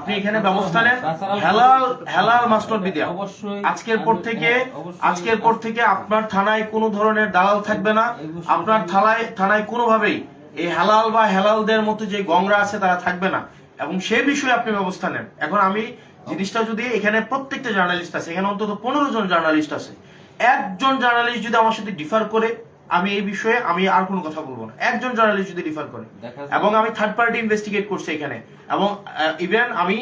আপনি এখানে ব্যবস্থা নেন। হালাল হালাল মাস্টার বিদ্যা আজকের পর থেকে আপনার থানায় কোনো ধরনের দালাল থাকবে না। আপনার থানায় কোনোভাবেই এই হালাল বা হেলালদের মতো যে গংরা আছে তারা থাকবে না, এবং সেই বিষয়ে আপনি ব্যবস্থা নেন। এখন আমি জিনিসটা যদি এখানে প্রত্যেকটা জার্নালিস্ট আছে, এখানে অন্তত 15 জন জার্নালিস্ট আছে, একজন জার্নালিস্ট যদি আমার সাথে ডিফার করে, আমি এই বিষয়ে আমি আর কোনো কথা বলবো না। একজন জার্নালিস্ট যদি ডিফার করে, এবং আমি থার্ড পার্টি ইনভেস্টিগেট করছি এখানে, এবং ইভেন আমি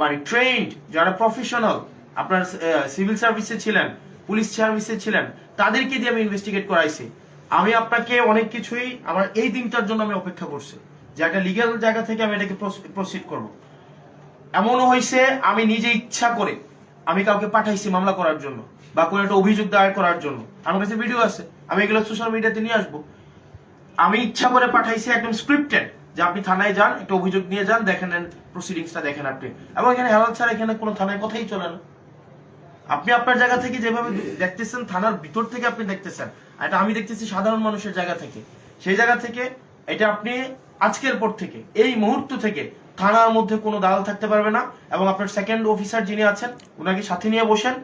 মানে ট্রেন্ড যারা প্রফেশনাল আপনার সিভিল সার্ভিসে ছিলেন, পুলিশ সার্ভিসে ছিলেন, তাদেরকে দিয়ে আমি ইনভেস্টিগেট করাইছি। আমি আপনাকে অনেক কিছুই আমার এই দিনটার জন্য আমি অপেক্ষা করছি যে একটা লিগ্যাল জায়গা থেকে আমি এটাকে প্রসিড করব। এমনও হয়েছে আমি নিজে ইচ্ছা করে আমি কাউকে পাঠাইছি মামলা করার জন্য বা কোনো একটা অভিযোগ দায়ের করার জন্য। আমার কাছে ভিডিও আছে, আমি এগুলো সোশ্যাল মিডিয়াতে নিয়ে আসবো। আমি ইচ্ছা করে পাঠাইছি, একদম স্ক্রিপ্টেড, যে আপনি থানায় যান, একটা অভিযোগ নিয়ে যান, দেখেন প্রসিডিংসটা দেখেন আপনি। এবং এখানে হেলাল ছাড়া এখানে কোনো থানায় কথাই চলে না। আপনি আপনার জায়গা থেকে যেভাবে দেখতেছেন, থানার ভিতর থেকে আপনি দেখতেছেন, এটা আমি দেখতেছি সাধারণ মানুষের জায়গা থেকে। সেই জায়গা থেকে এটা আপনি আজকের পর থেকে, এই মুহূর্ত থেকে থানার মধ্যে কোনো দালাল থাকতে পারবে না। এবং আপনার সেকেন্ড অফিসার যিনি আছেন, উনাকে সাথে নিয়ে বসেন।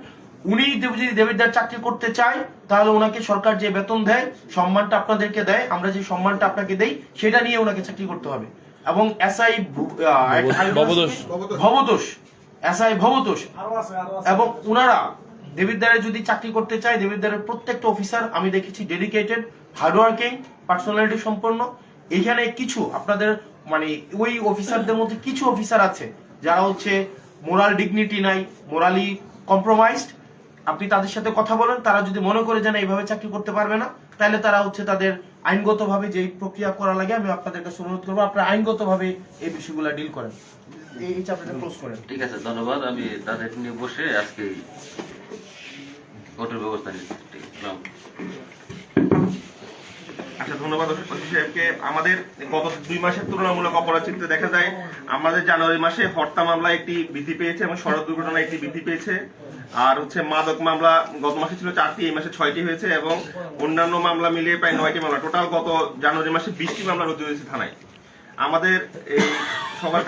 উনি যদি দেবিদ্বার চাকরি করতে চায়, তাহলে ওনাকে সরকার যে বেতন দেয়, সম্মানটা আপনাদেরকে দেয়, আমরা যে সম্মানটা আপনাকে দেই, সেটা নিয়ে ওনাকে চাকরি করতে হবে। এবং এসআই ভবতোষ এবং উনারা দেবিদ্বারে যদি চাকরি করতে চায়, দেবিদ্বারের প্রত্যেকটা অফিসার আমি দেখেছি ডেডিকেটেড, হার্ডওয়ার্কিং, পার্সোনালিটি সম্পন্ন। এখানে কিছু আপনাদের মানে ওই অফিসারদের মধ্যে কিছু অফিসার আছে যারা হচ্ছে মোরাল ডিগনিটি নাই, মোরালি কম্প্রোমাইজড। আপনি তাদের সাথে কথা বলেন, তারা যদি মনে করে যে না এইভাবে চাকরি করতে পারবে না, তাহলে তারা হচ্ছে তাদের আইনগতভাবে যে প্রক্রিয়া করা লাগে, আমি আপনাদের কাছে অনুরোধ করবো আপনারা আইনগতভাবে এই বিষয়গুলো ডিল করেন। এই চ্যাপ্টারটা ক্লোজ করেন। ঠিক আছে, ধন্যবাদ। আমি তাদের নিয়ে বসে আজকে কঠোর ব্যবস্থা নিচ্ছি। আচ্ছা, ধন্যবাদ ওসি সাহেবকে। আমাদের গত 2 মাসের তুলনামূলক অপরাধ চিত্রে দেখা যায় আমাদের জানুয়ারি মাসে হত্যা মামলা একটি বৃদ্ধি পেয়েছে এবং সড়ক দুর্ঘটনা একটি বৃদ্ধি পেয়েছে। আর হচ্ছে মাদক মামলা গত মাসে ছিল 4টি, এই মাসে 6টি হয়েছে, এবং অন্যান্য মামলা মিলিয়ে প্রায় 9টি মামলা। টোটাল গত জানুয়ারি মাসে 20টি মামলা রুজু হয়েছে থানায়। আমাদের এই সবার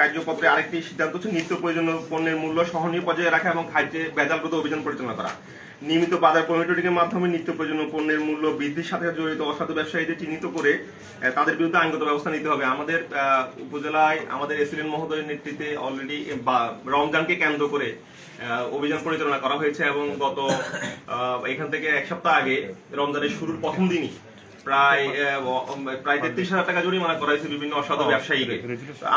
কার্যপত্রে আরেকটি সিদ্ধান্ত হচ্ছে নিত্য প্রয়োজনীয় পণ্যের মূল্য সহনীয় পর্যায়ে রাখা এবং খাদ্যে ভেজালরোধ অভিযান পরিচালনা করা। নিয়মিত বাজার মনিটরিংয়ের মাধ্যমে নিত্য প্রয়োজনীয় পণ্যের মূল্য বৃদ্ধির সাথে জড়িত অসাধু ব্যবসায়ীদের চিহ্নিত করে তাদের বিরুদ্ধে আইনগত ব্যবস্থা নিতে হবে। আমাদের উপজেলায় আমাদের এসিডেন্ট মহোদয়ের নেতৃত্বে অলরেডি রমজানকে কেন্দ্র করে অভিযান পরিচালনা করা হয়েছে, এবং গত এখান থেকে 1 সপ্তাহ আগে রমজানের শুরুর প্রথম দিনই প্রায় 33,000 টাকা জরিমানা করা হয়েছে বিভিন্ন অসাধু ব্যবসায়ীকে।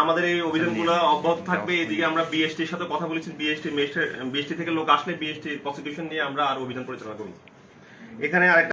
আমাদের এই অভিযানগুলো অব্যাহত থাকবে। এদিকে আমরা বিএসটির সাথে কথা বলেছি, বিএসটি থেকে লোক আসলে বিএসটি প্রসিকিউশন নিয়ে আমরা আর অভিযান পরিচালনা করি। এখানে আরেকটা